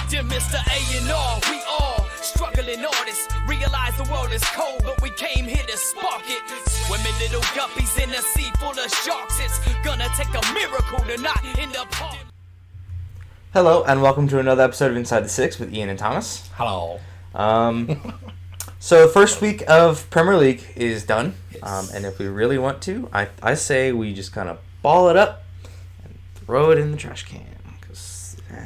Dear Mr. A&R, we all struggling artists. Realize the world is cold, but we came here to spark it. Swimming little guppies in a sea full of sharks. It's gonna take a miracle to not end up hard. Hello, and welcome to another episode of Inside the Six with Ian and Thomas. Hello. So the first week of Premier League is done, Yes. and if we really want to, I say we just kind of ball it up and throw it in the trash can.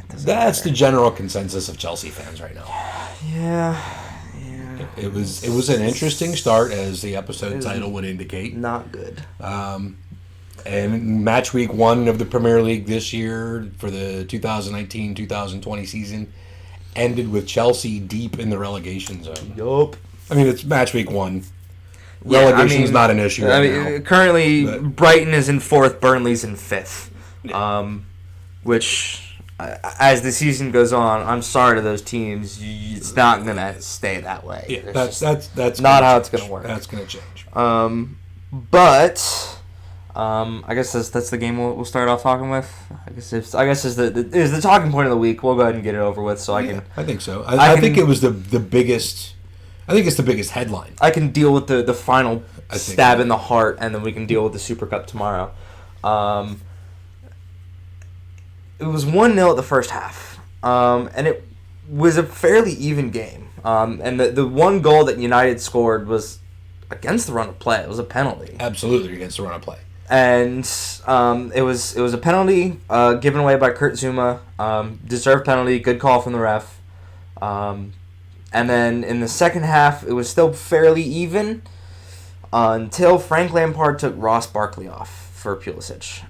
Cause That's the general consensus of Chelsea fans right now. Yeah. It was an interesting start, as the episode title would indicate. Not good. And match week 1 of the Premier League this year for the 2019-2020 season ended with Chelsea deep in the relegation zone. Yup. I mean, it's match week 1. Relegation's not an issue right now. Currently, But- Brighton is in 4th, Burnley's in 5th. Which, as the season goes on, I'm sorry to those teams. It's not going to stay that way. Yeah, It's just that's not how change. it's going to work. That's going to change. But I guess that's the game we'll start off talking with. I guess is the talking point of the week. We'll go ahead and get it over with, so I think so. I think it was the biggest. I think it's the biggest headline. I can deal with the final I think stab so. in the heart, and then we can deal with the Super Cup tomorrow. It was 1-0 at the first half, and it was a fairly even game. And the one goal that United scored was against the run of play. It was a penalty. Absolutely against the run of play. And it was a penalty given away by Kurt Zouma. Deserved penalty. Good call from the ref. And then in the second half, it was still fairly even until Frank Lampard took Ross Barkley off for Pulisic.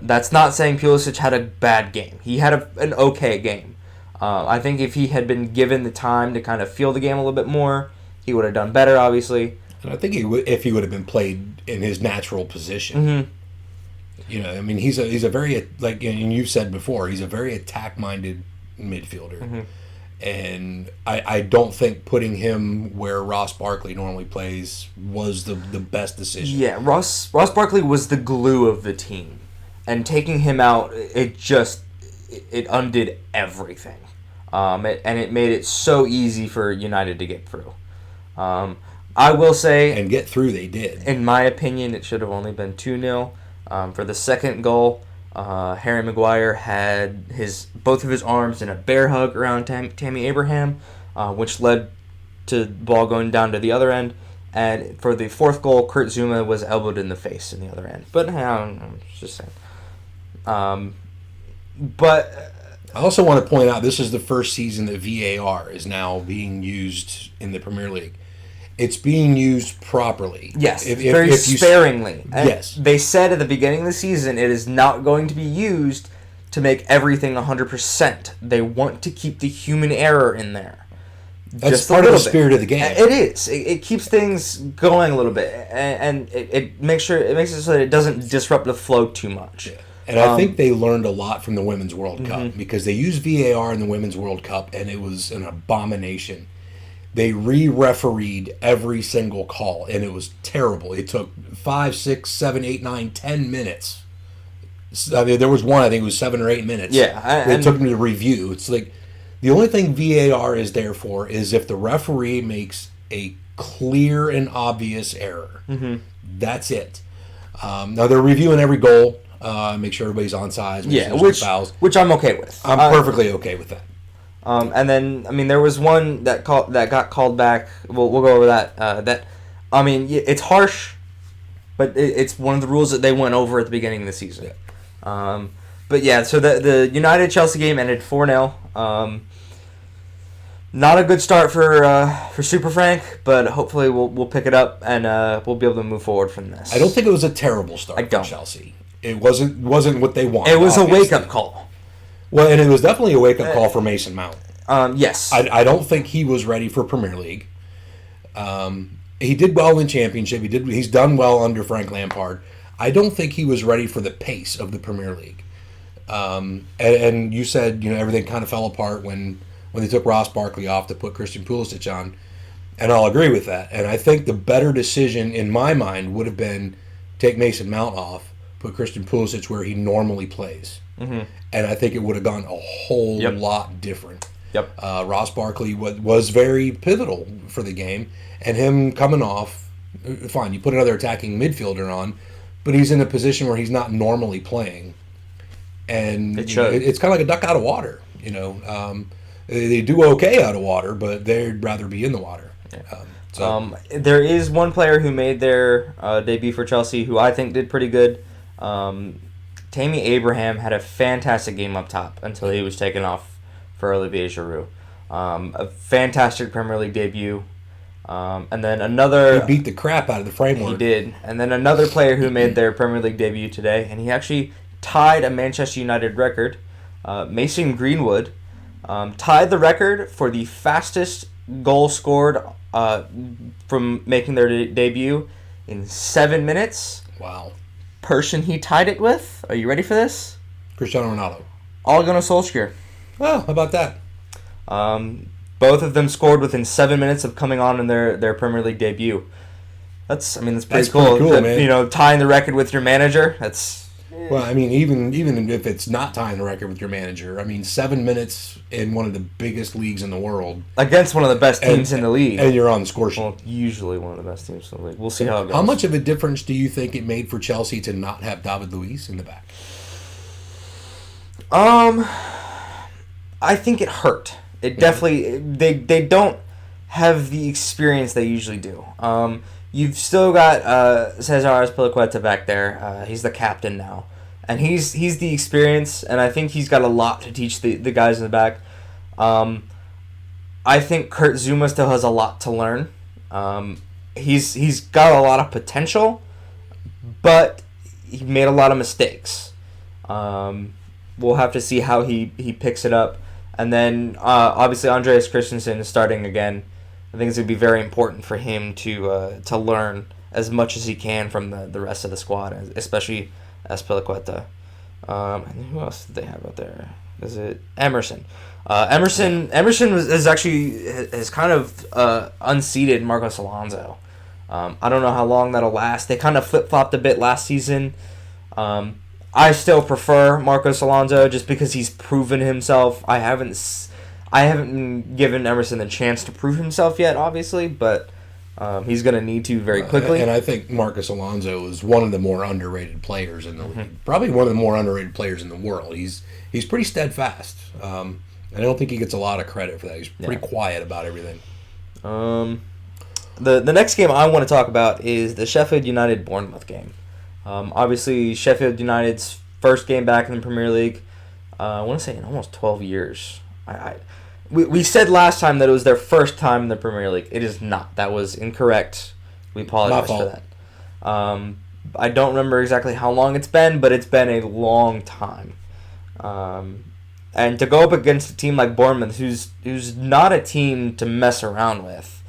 That's not saying Pulisic had a bad game. He had an okay game. I think if he had been given the time to kind of feel the game a little bit more, he would have done better, obviously. And I think if he would have been played in his natural position. Mm-hmm. You know, I mean, he's a very, like, and you've said before, he's a very attack-minded midfielder. Mm-hmm. And I don't think putting him where Ross Barkley normally plays was the best decision. Yeah, Ross Barkley was the glue of the team, and taking him out, it undid everything, and it made it so easy for United to get through. I will say, And get through they did. in my opinion, it should have only been 2-0. For the second goal, Harry Maguire had both of his arms in a bear hug around Tammy Abraham, which led to the ball going down to the other end. And for the fourth goal, Kurt Zouma was elbowed in the face in the other end. But I'm just saying. But I also want to point out this is the first season that VAR is now being used in the Premier League. It's being used properly. yes, If very you- sparingly. And Yes. they said at the beginning of the season it is not going to be used to make everything 100%. They want to keep the human error in there. That's Just a part of the little bit. spirit of the game. It is. It keeps things going a little bit, and it makes it so that it doesn't disrupt the flow too much. And I think they learned a lot from the Women's World Cup Mm-hmm. because they used VAR in the Women's World Cup, and it was an abomination. They re-refereed every single call, and it was terrible. It took 5, 6, 7, 8, 9, 10 minutes. I mean, there was one, I think it was 7 or 8 minutes. Yeah, It took them to review. It's like the only thing VAR is there for is if the referee makes a clear and obvious error. Mm-hmm. That's it. Now they're reviewing every goal, make sure everybody's on sides, make sure there's no fouls. which I'm okay with. I'm perfectly okay with that. And then, I mean, there was one that got called back. We'll go over that. I mean, it's harsh, but it's one of the rules that they went over at the beginning of the season. But yeah, so the United-Chelsea game ended 4-0. Not a good start for Super Frank, but hopefully we'll pick it up and we'll be able to move forward from this. I don't think it was a terrible start for Chelsea. It wasn't what they wanted. It was obviously. a wake-up call. Well, and it was definitely a wake-up call for Mason Mount. Yes. I don't think he was ready for Premier League. He did well in Championship. He's done well under Frank Lampard. I don't think he was ready for the pace of the Premier League. And you said everything kind of fell apart when they took Ross Barkley off to put Christian Pulisic on, and I'll agree with that. And I think the better decision in my mind would have been take Mason Mount off, put Christian Pulisic where he normally plays. Mm-hmm. And I think it would have gone a whole lot different. Yep. Ross Barkley was very pivotal for the game, and him coming off, fine, you put another attacking midfielder on, but he's in a position where he's not normally playing. And it's kind of like a duck out of water, They do okay out of water, but they'd rather be in the water. There is one player who made their debut for Chelsea who I think did pretty good. Tammy Abraham had a fantastic game up top until he was taken off for Olivier Giroud. A fantastic Premier League debut. And then another... He beat the crap out of the framework. He did. And then another player who made their Premier League debut today, and he actually tied a Manchester United record. Mason Greenwood tied the record for the fastest goal scored from making their debut in 7 minutes. Wow. Person he tied it with, are you ready for this? Cristiano Ronaldo. Ole Gunnar Solskjaer. Oh, how about that? Both of them scored within 7 minutes of coming on in their Premier League debut. That's pretty cool. Pretty cool, man. Tying the record with your manager. Well, I mean, even if it's not tying the record with your manager, 7 minutes in one of the biggest leagues in the world against one of the best teams in the league, and you're on the score sheet. Well, usually one of the best teams in the league. We'll see how it goes. How much of a difference do you think it made for Chelsea to not have David Luiz in the back? I think it hurt. It definitely they don't have the experience they usually do. You've still got Cesar Azpilicueta back there. He's the captain now, and he's the experience, and I think he's got a lot to teach the guys in the back. I think Kurt Zouma still has a lot to learn. He's got a lot of potential, but he made a lot of mistakes. We'll have to see how he picks it up. And then, obviously, Andreas Christensen is starting again. I think it's going to be very important for him to learn as much as he can from the rest of the squad, especially Azpilicueta. And who else did they have out there? Is it Emerson? Emerson has kind of unseated Marcos Alonso. I don't know how long that'll last. They kind of flip-flopped a bit last season. I still prefer Marcos Alonso just because he's proven himself. I haven't given Emerson the chance to prove himself yet, obviously, but he's going to need to very quickly. And I think Marcos Alonso is one of the more underrated players in the league. Probably one of the more underrated players in the world. He's pretty steadfast. And I don't think he gets a lot of credit for that. He's pretty quiet about everything. The next game I want to talk about is the Sheffield United-Bournemouth game. Obviously, Sheffield United's first game back in the Premier League, I want to say in almost 12 years. We said last time that it was their first time in the Premier League. It is not. That was incorrect. We apologize for that. I don't remember exactly how long it's been, but it's been a long time. And to go up against a team like Bournemouth, who's not a team to mess around with,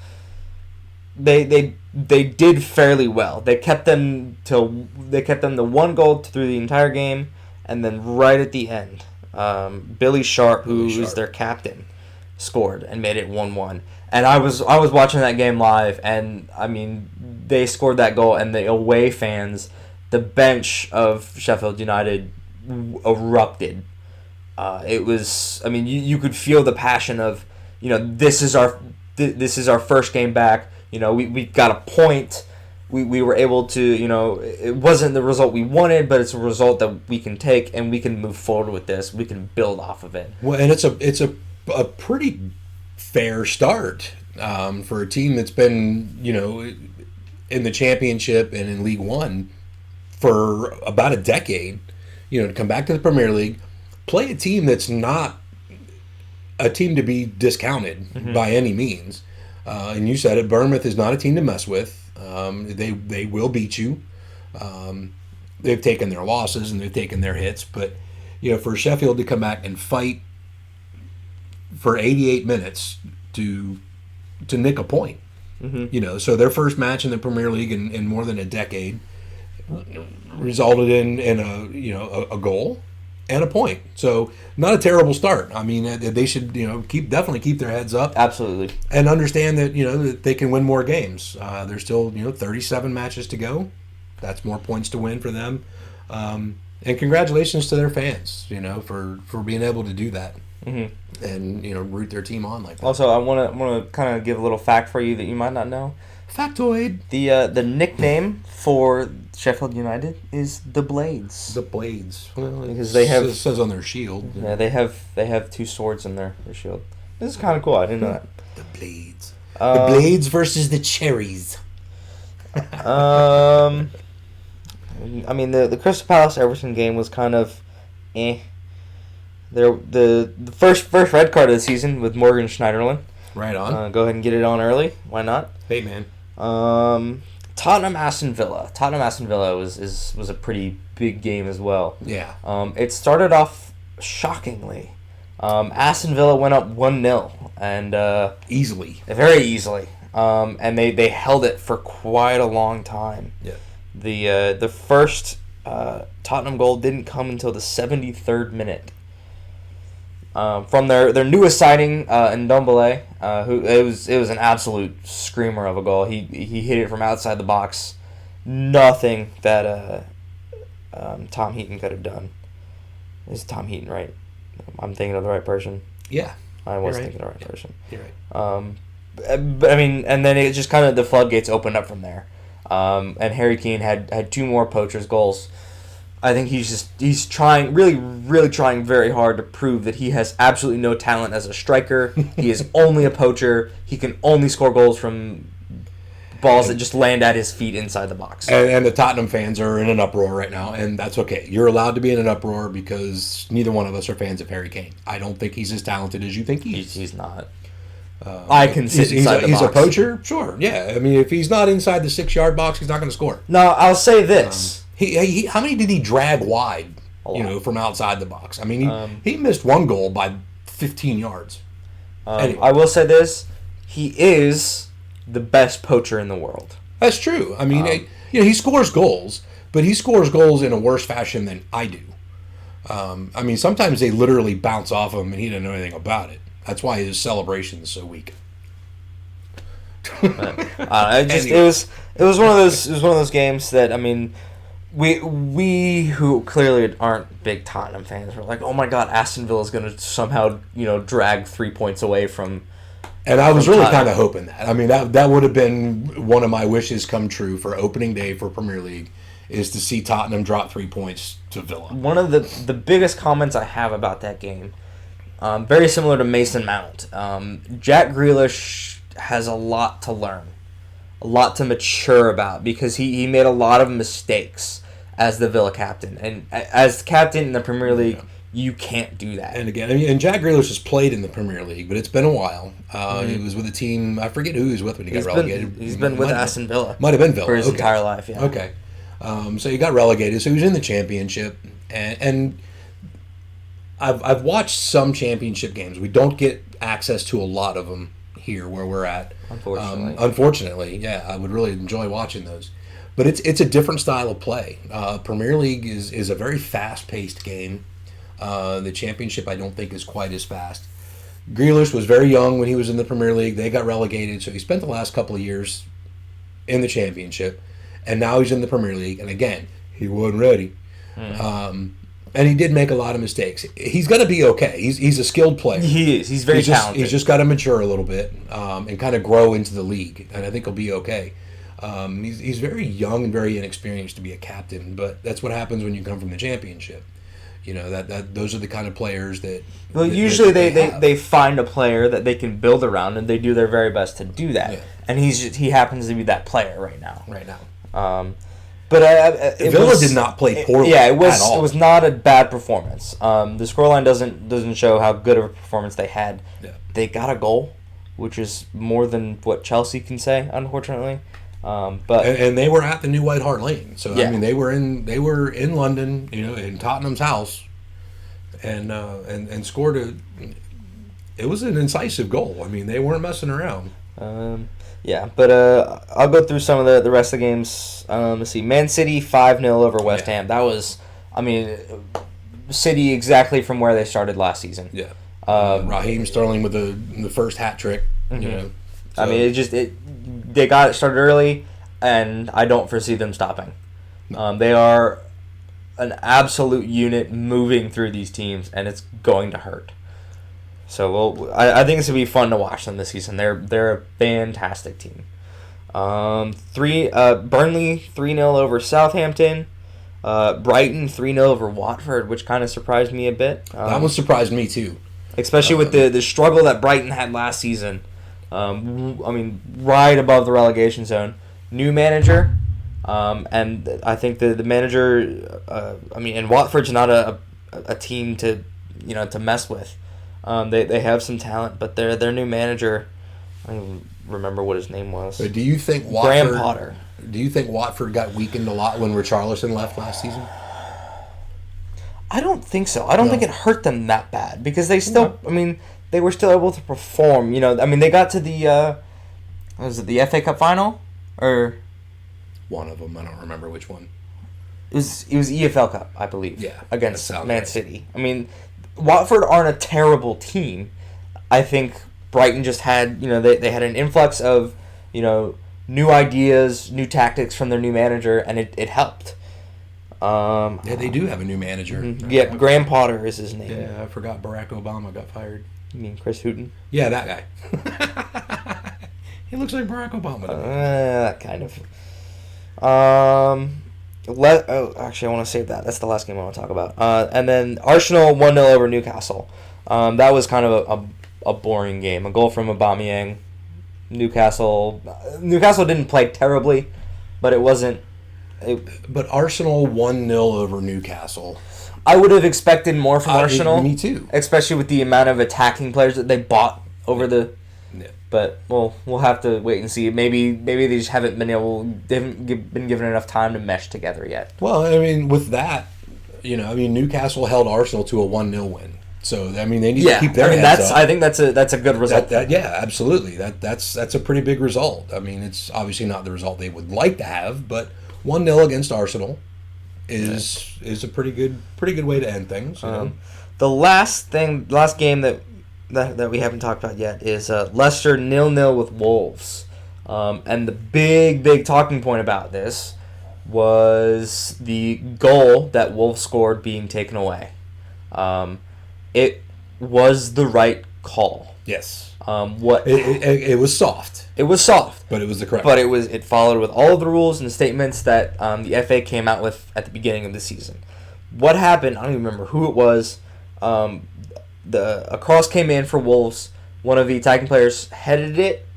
they did fairly well. They kept them to one goal through the entire game, and then right at the end, Billy Sharp, who is their captain, scored and made it 1-1. And I was watching that game live, and I mean, they scored that goal, and the away fans, the bench of Sheffield United, erupted. It was, I mean, you could feel the passion of, this is our first game back. We got a point. We were able to, it wasn't the result we wanted, but it's a result that we can take, and we can move forward with this. We can build off of it. Well, and it's a pretty fair start for a team that's been, in the Championship and in League One for about a decade. To come back to the Premier League, play a team that's not a team to be discounted by any means. And you said it, Bournemouth is not a team to mess with. They will beat you. They've taken their losses and they've taken their hits, but for Sheffield to come back and fight for 88 minutes to nick a point, so their first match in the Premier League in more than a decade resulted in a goal and a point. So not a terrible start. I mean, they should definitely keep their heads up. Absolutely. And understand that that they can win more games. There's still 37 matches to go. That's more points to win for them. And congratulations to their fans, for being able to do that. and root their team on like that. Also, I want to kind of give a little fact for you that you might not know. Factoid. The nickname for Sheffield United is the Blades. The Blades. Well, Because they have- it says on their shield. Yeah, they have two swords in their shield. This is kind of cool. I didn't know that. The Blades. The Blades versus the Cherries. I mean, the Crystal Palace Everton game was kind of, eh. The first red card of the season with Morgan Schneiderlin. Right on. Go ahead and get it on early. Why not? Hey, man. Tottenham Aston Villa. Tottenham Aston Villa was a pretty big game as well. Yeah. It started off shockingly. Aston Villa went up 1-0 and Easily. very easily. And they held it for quite a long time. Yeah. The first Tottenham goal didn't come until the 73rd minute. From their newest signing, Ndombele, who it was an absolute screamer of a goal. He hit it from outside the box. Nothing that Tom Heaton could have done. Is Tom Heaton right? I'm thinking of the right person. Yeah. I was You're right. thinking of the right person. You're right. But I mean, and then it just kind of the floodgates opened up from there. And Harry Kane had two more poachers goals. I think he's trying really trying very hard to prove that he has absolutely no talent as a striker. He is only a poacher. He can only score goals from balls that just land at his feet inside the box. And the Tottenham fans are in an uproar right now, and that's okay. You're allowed to be in an uproar because neither one of us are fans of Harry Kane. I don't think he's as talented as you think he is. He's not. I can sit He's inside the box. a poacher? Sure, yeah. I mean, if he's not inside the 6-yard box, he's not going to score. No, I'll say this. He how many did he drag wide, A lot. from outside the box? I mean, he missed one goal by 15 yards. Anyway. I will say this. He is the best poacher in the world. That's true. I mean, he scores goals, but he scores goals in a worse fashion than I do. I mean, sometimes they literally bounce off him, and he didn't know anything about it. That's why his celebration is so weak. It was one of those games that, I mean, we who clearly aren't big Tottenham fans were like, oh my god, Aston Villa is going to somehow drag 3 points away from. And I was really Tottenham. kind of hoping that. I mean, that would have been one of my wishes come true for opening day for Premier League, is to see Tottenham drop 3 points to Villa. One of the biggest comments I have about that game, very similar to Mason Mount. Jack Grealish has a lot to learn, a lot to mature about, because he made a lot of mistakes as the Villa captain. And as captain in the Premier League, you can't do that. And again, and Jack Grealish has played in the Premier League, but it's been a while. He was with a team, I forget who he was with when he got relegated. He's been with Aston Villa. Might have been Villa. For his Okay. entire life, yeah. Okay. So he got relegated. So he was in the championship, and I've watched some championship games. We don't get access to a lot of them here where we're at. Unfortunately. Yeah, I would really enjoy watching those. But it's a different style of play. Premier League is a very fast-paced game. The championship I don't think is quite as fast. Grealish was very young when he was in the Premier League. They got relegated, so he spent the last couple of years in the championship, and now he's in the Premier League. And again, he wasn't ready, and he did make a lot of mistakes. He's going to be okay. He's a skilled player. He is. He's very talented. He's just got to mature a little bit and kind of grow into the league, and I think he'll be okay. He's very young and very inexperienced to be a captain, but that's what happens when you come from the championship. That those are the kind of players that. Well, usually they find a player that they can build around, and they do their very best to do that. Yeah. And he happens to be that player right now. Right now. But Villa did not play poorly. Yeah, it was. at all. It was not a bad performance. The scoreline doesn't show how good of a performance they had. Yeah. They got a goal, which is more than what Chelsea can say, unfortunately. But And they were at the New White Hart Lane, so Yeah. I mean they were in London, in Tottenham's house, and scored It was an incisive goal. I mean, they weren't messing around. yeah, but I'll go through some of the rest of the games. Let's see, Man City 5-0 over West Ham. That was, I mean, City exactly from where they started last season. Yeah, Raheem Sterling with the first hat trick. I mean, they got it started early, and I don't foresee them stopping. They are an absolute unit moving through these teams, and it's going to hurt. I think it's gonna be fun to watch them this season. They're a fantastic team. Burnley 3-0 over Southampton. Brighton 3-0 over Watford, which kind of surprised me a bit. That one surprised me too. Especially with the struggle that Brighton had last season. Right above the relegation zone. New manager, and I think the manager, and Watford's not a team to mess with. They have some talent, but their new manager, I don't remember what his name was. But do you think Watford, Graham Potter? Do you think Watford got weakened a lot when Richarlison left last season? I don't think so. I don't think it hurt them that bad because they still. They were still able to perform. They got to the was it the FA Cup final or one of them? I don't remember which one. It was EFL Cup, I believe. Yeah, against Man City. Watford aren't a terrible team. I think Brighton just had they had an influx of new ideas, new tactics from their new manager, and it helped. Yeah, they do have a new manager. Mm-hmm. Yeah, Graham Potter is his name. Yeah, I forgot Barack Obama got fired. You mean Chris Hughton? Yeah, that guy. He looks like Barack Obama to me. Kind of. Actually, I want to save that. That's the last game I want to talk about. And then Arsenal 1-0 over Newcastle. That was kind of a boring game. A goal from Aubameyang. Newcastle didn't play terribly, but it wasn't. But Arsenal 1-0 over Newcastle. I would have expected more from Arsenal. Me too. Especially with the amount of attacking players that they bought over the. Yeah. But we'll have to wait and see. Maybe they just haven't been been given enough time to mesh together yet. Well, with that, Newcastle held Arsenal to a 1-0 win. So they need to keep their heads up. I think that's a good result. Yeah, absolutely. That's a pretty big result. It's obviously not the result they would like to have, but 1-0 against Arsenal is a pretty good way to end things. The last game that we haven't talked about yet is Leicester 0-0 with Wolves, and the big talking point about this was the goal that Wolves scored being taken away. It was the right call. Yes. It was soft. It was soft, but it was the correct. But it followed with all of the rules and statements that the FA came out with at the beginning of the season. What happened? I don't even remember who it was. A cross came in for Wolves. One of the attacking players headed it.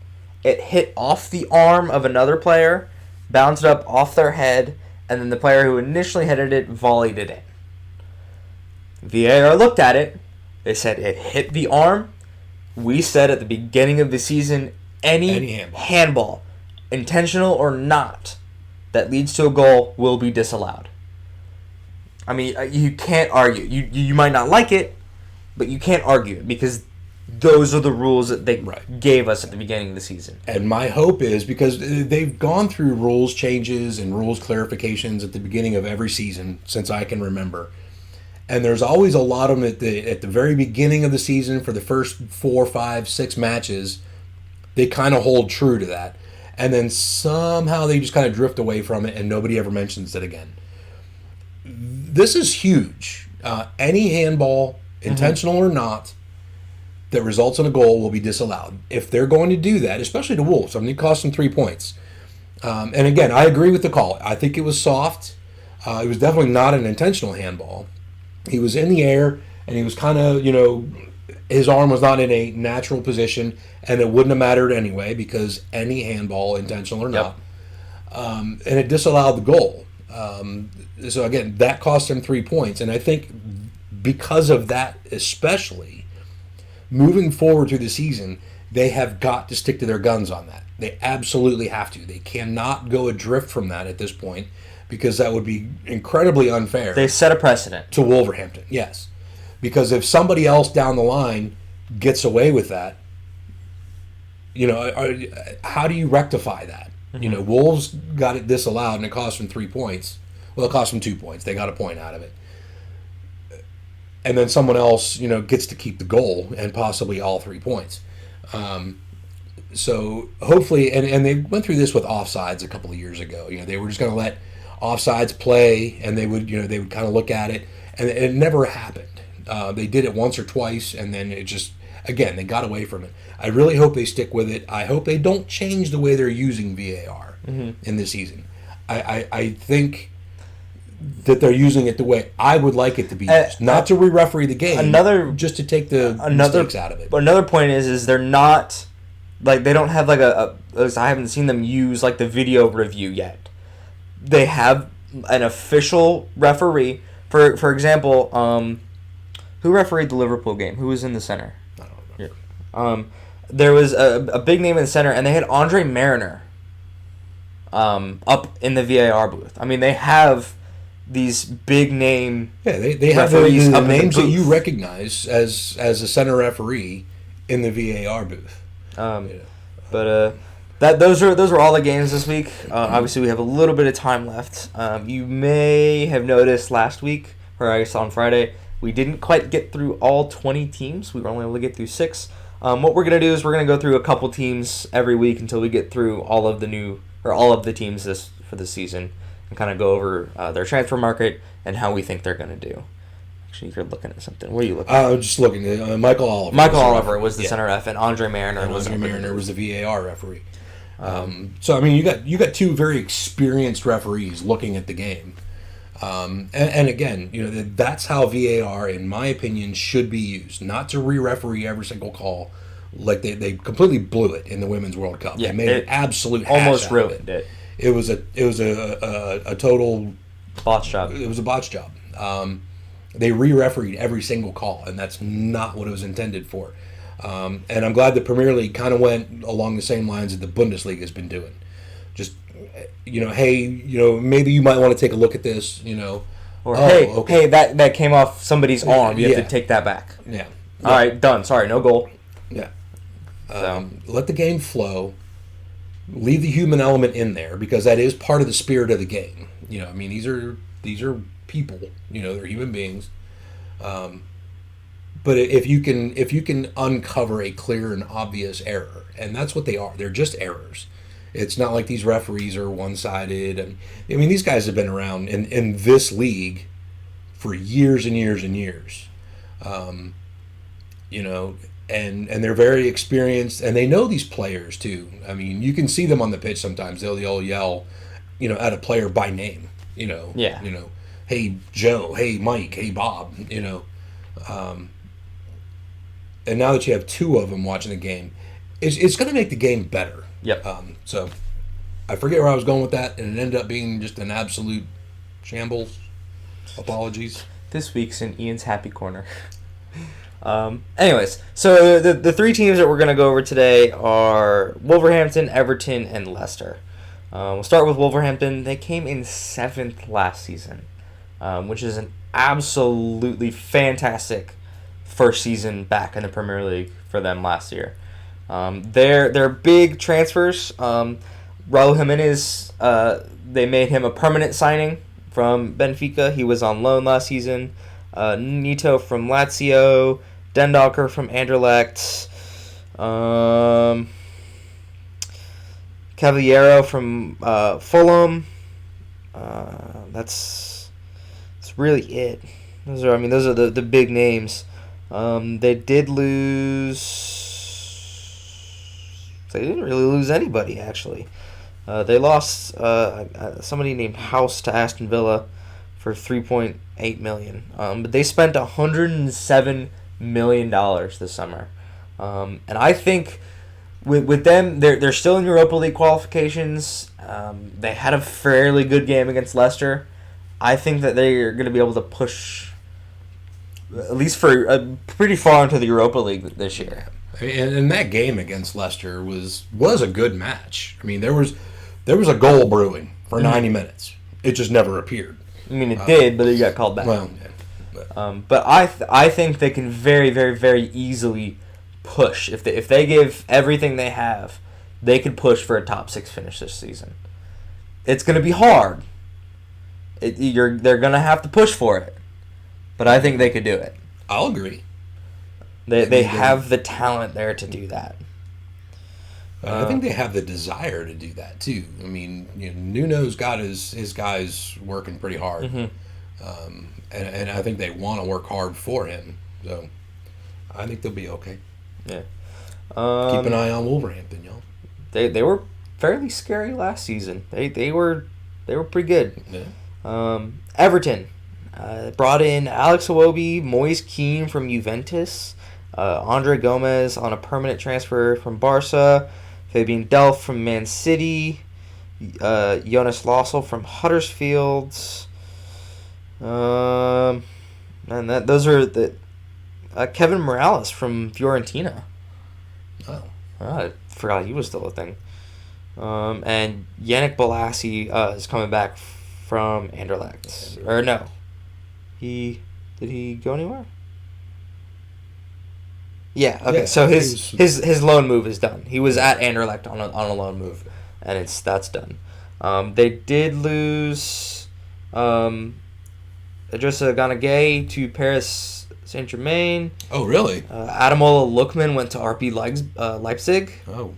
It hit off the arm of another player, bounced up off their head, and then the player who initially headed it volleyed it in. VAR looked at it. They said it hit the arm. We said at the beginning of the season, any handball, intentional or not, that leads to a goal will be disallowed. You can't argue. You might not like it, but you can't argue it because those are the rules that they gave us at the beginning of the season. And my hope is, because they've gone through rules changes and rules clarifications at the beginning of every season since I can remember. And there's always a lot of them at the very beginning of the season for the first 4, 5, 6 matches. They kind of hold true to that. And then somehow they just kind of drift away from it and nobody ever mentions it again. This is huge. Any handball, intentional or not, that results in a goal will be disallowed. If they're going to do that, especially to Wolves, it costs them 3 points. And again, I agree with the call. I think it was soft. It was definitely not an intentional handball. He was in the air, and he was kind of, his arm was not in a natural position, and it wouldn't have mattered anyway because any handball, intentional or not, and it disallowed the goal. So again, that cost him 3 points, and I think because of that especially, moving forward through the season, they have got to stick to their guns on that. They absolutely have to. They cannot go adrift from that at this point, because that would be incredibly unfair. They set a precedent. To Wolverhampton, yes. Because if somebody else down the line gets away with that, how do you rectify that? Mm-hmm. Wolves got it disallowed and it cost them 3 points. Well, it cost them 2 points. They got a point out of it. And then someone else, gets to keep the goal and possibly all 3 points. So hopefully, and they went through this with offsides a couple of years ago. They were just going to let offsides play, and they would kind of look at it, and it never happened. They did it once or twice, and then it just Again, they got away from it. I really hope they stick with it. I hope they don't change the way they're using VAR in this season. I think that they're using it the way I would like it to be used. Not to re-referee the game, just to take the mistakes out of it. But another point is they're not, like, they don't have, like, I haven't seen them use, like, the video review yet. They have an official referee. For example, who refereed the Liverpool game? Who was in the center? I don't remember. There was a big name in the center, and they had Andre Mariner up in the VAR booth. I mean, they have these big name. Yeah, they have the names that you recognize as a center referee in the VAR booth. But those are all the games this week. Obviously, we have a little bit of time left. You may have noticed last week, or I guess on Friday, we didn't quite get through all 20 teams. We were only able to get through 6. What we're going to do is we're going to go through a couple teams every week until we get through all of the teams for this season, and kind of go over their transfer market and how we think they're going to do. Actually, you're looking at something. What are you looking at? I was just looking at Michael Oliver. Michael Oliver was the center ref, and Andre Mariner was the VAR referee. So I mean, you got two very experienced referees looking at the game, and again, that's how VAR, in my opinion, should be used. Not to re-referee every single call, like they completely blew it in the Women's World Cup. Yeah, they made an absolute almost ruined it. It was a total botch job. It was a botch job. They re-refereed every single call, and that's not what it was intended for. And I'm glad the Premier League kind of went along the same lines that the Bundesliga has been doing. Just, hey, maybe you might want to take a look at this, Or, hey, that came off somebody's arm. You have to take that back. Yeah. All right, done. Sorry, no goal. Yeah. Let the game flow. Leave the human element in there, because that is part of the spirit of the game. I mean, these are people. They're human beings. But if you can uncover a clear and obvious error, and that's what they are, they're just errors. It's not like these referees are one-sided. And I mean, these guys have been around in this league for years and years and years. And they're very experienced, and they know these players too. I mean, you can see them on the pitch sometimes. They'll yell, at a player by name. Yeah. Hey Joe, hey Mike, hey Bob. And now that you have two of them watching the game, it's going to make the game better. Yep. So I forget where I was going with that, and it ended up being just an absolute shambles. Apologies. This week's in Ian's Happy Corner. Anyways, so the 3 teams that we're going to go over today are Wolverhampton, Everton, and Leicester. We'll start with Wolverhampton. They came in 7th last season, which is an absolutely fantastic first season back in the Premier League for them last year. Their big transfers, Raul Jimenez, they made him a permanent signing from Benfica. He was on loan last season. Nito from Lazio, Dendocker from Anderlecht, Cavallero from Fulham. That's really it. Those are the big names. They did lose. They didn't really lose anybody, actually. They lost somebody named House to Aston Villa for $3.8 million. But they spent $107 million this summer. And I think with them, they're still in Europa League qualifications. They had a fairly good game against Leicester. I think that they're going to be able to push at least for pretty far into the Europa League this year. And that game against Leicester was a good match. I mean, there was a goal brewing for 90 minutes. It just never appeared. I mean, it did, but it got called back. Well, but I think they can very, very, very easily push. If they give everything they have, they could push for a top 6 finish this season. It's going to be hard. They're going to have to push for it. But I think they could do it. I'll agree. They have the talent there to do that. I think they have the desire to do that too. I mean, Nuno's got his guys working pretty hard, and I think they want to work hard for him. So I think they'll be okay. Yeah. Keep an eye on Wolverhampton, y'all. They were fairly scary last season. They were pretty good. Yeah. Everton brought in Alex Iwobi, Moise Kean from Juventus, Andre Gomez on a permanent transfer from Barca, Fabian Delph from Man City, Jonas Lossell from Huddersfield, and those are the Kevin Morales from Fiorentina. Oh. I forgot he was still a thing. And Yannick Bolasie is coming back from Anderlecht. Or no. Did he go anywhere? Yeah, okay. Yeah, So his loan move is done. He was at Anderlecht on a loan move, and that's done. They did lose Idrissa Ganagay to Paris Saint-Germain. Oh, really? Ademola Lookman went to RB Leipzig. Oh.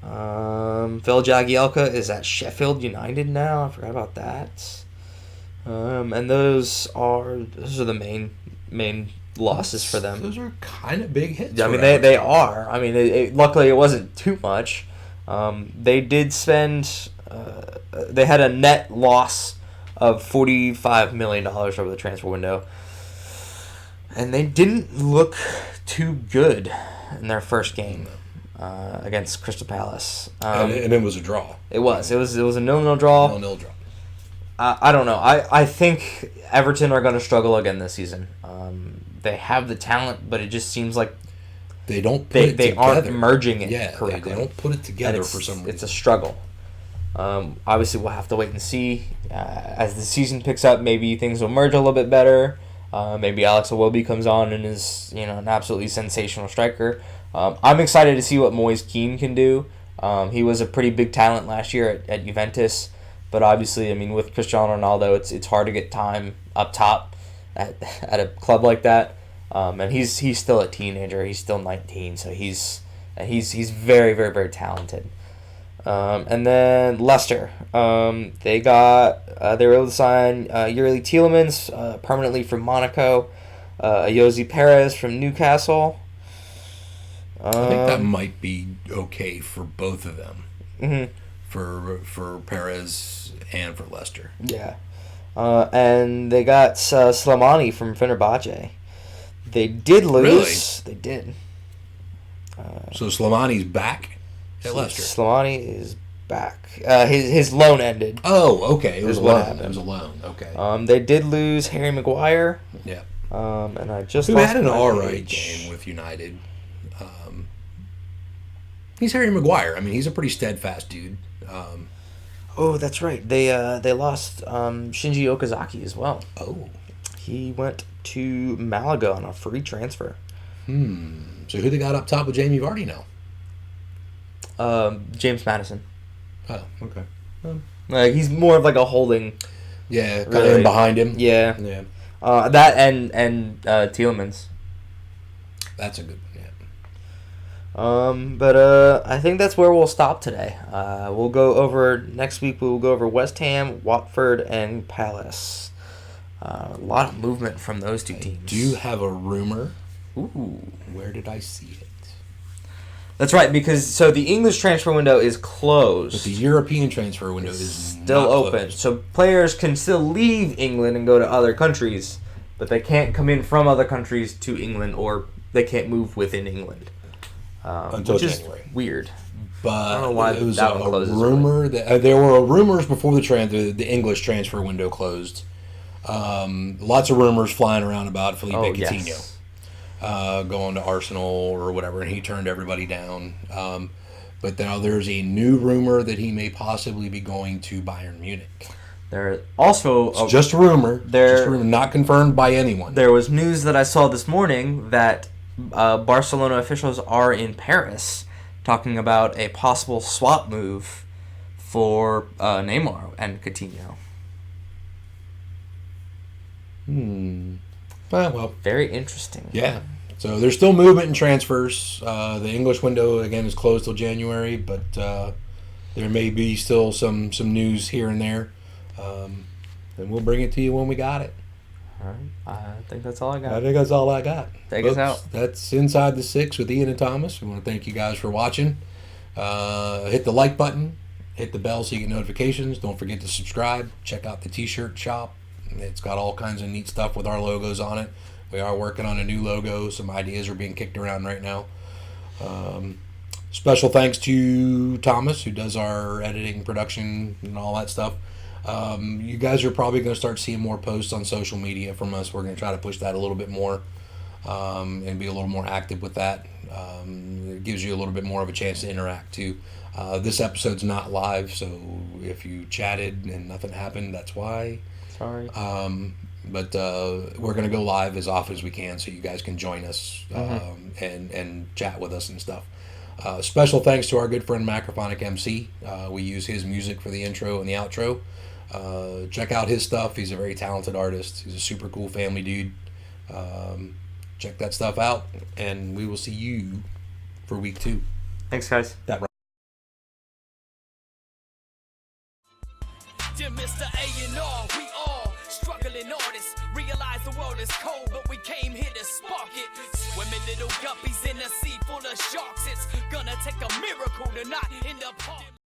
Phil Jagielka is at Sheffield United now. I forgot about that. And those are the main losses for them. Those are kind of big hits. I mean, they are. I mean, luckily it wasn't too much. They did spend. They had a net loss of $45 million over the transfer window, and they didn't look too good in their first game against Crystal Palace. And it was a draw. It was a 0-0 draw. 0-0 draw. I don't know. I think Everton are going to struggle again this season. They have the talent, but it just seems like they don't. They aren't merging it correctly. They don't put it together for some reason. It's a struggle. Obviously, we'll have to wait and see. As the season picks up, maybe things will merge a little bit better. Maybe Alex Iwobi comes on and is an absolutely sensational striker. I'm excited to see what Moise Kean can do. He was a pretty big talent last year at Juventus, but obviously, I mean, with Cristiano Ronaldo, it's hard to get time up top at a club like that. And he's still a teenager. He's still 19, so he's very, very, very talented. And then Leicester, they were able to sign Yuri Tielemans permanently from Monaco, Ayoze Perez from Newcastle. I think that might be okay for both of them. Mm-hmm. For Perez and for Leicester. Yeah. And they got Slimani from Fenerbahce. They did lose. Really? They did. So Slimani's back at Leicester. Slimani is back. His loan ended. Oh, okay. It was a what loan. happened. It was a loan. Okay. They did lose Harry Maguire. Yeah. And I just Who lost had an my alright page. game with United. He's Harry Maguire. I mean, he's a pretty steadfast dude. Oh, that's right. They lost Shinji Okazaki as well. Oh. He went to Malaga on a free transfer. So who they got up top with Jamie Vardy now? James Madison. Oh, okay. He's more of like a holding. Yeah, kind Really? of in behind him. Yeah. Yeah. That and Tielemans. That's a good one, yeah. But I think that's where we'll stop today. We'll go over next week. We'll go over West Ham, Watford, and Palace. A lot of movement from those two teams. Do you have a rumor? Ooh, Where did I see it? that's right. Because the English transfer window is closed. But the European transfer window is Still not open, closed. so players can still leave England and go to other countries, but they can't come in from other countries to England, or they can't move within England. Until which January. Is weird. But I don't know why it was that a one closes rumor that there were rumors before the English transfer window closed. Lots of rumors flying around about Felipe Coutinho. Yes. Going to Arsenal or whatever, and he turned everybody down. But now there's a new rumor that he may possibly be going to Bayern Munich. There also It's just a rumor. Just a rumor, not confirmed by anyone. there was news that I saw this morning that Barcelona officials are in Paris talking about a possible swap move for Neymar and Coutinho. Well, Very interesting. yeah. So there's still movement and transfers. The English window again is closed till January, but there may be still some news here and there, and we'll bring it to you when we got it. All right. I think that's all I I got. think that's all I got. Take us Folks, out. That's Inside the Six with Ian and Thomas. We want to thank you guys for watching. Hit the like button. Hit the bell so you get notifications. Don't forget to subscribe. Check out the t-shirt shop. It's got all kinds of neat stuff with our logos on it. We are working on a new logo. Some ideas are being kicked around right now. Special thanks to Thomas, who does our editing, production, and all that stuff. You guys are probably going to start seeing more posts on social media from us. We're going to try to push that a little bit more and be a little more active with that. It gives you a little bit more of a chance to interact too. This episode's not live, so if you chatted and nothing happened, that's why. Sorry. But we're going to go live as often as we can so you guys can join us and chat with us and stuff. Special thanks to our good friend Macrophonic MC. We use his music for the intro and the outro. Check out his stuff. He's a very talented artist. He's a super cool family dude. Check that stuff out, and we will see you for week 2. Thanks, guys. That Dear Mr. A&R, we all struggling artists. Realize the world is cold, but we came here to spark it. Swimming little guppies in a sea full of sharks. It's gonna take a miracle to not end up hard.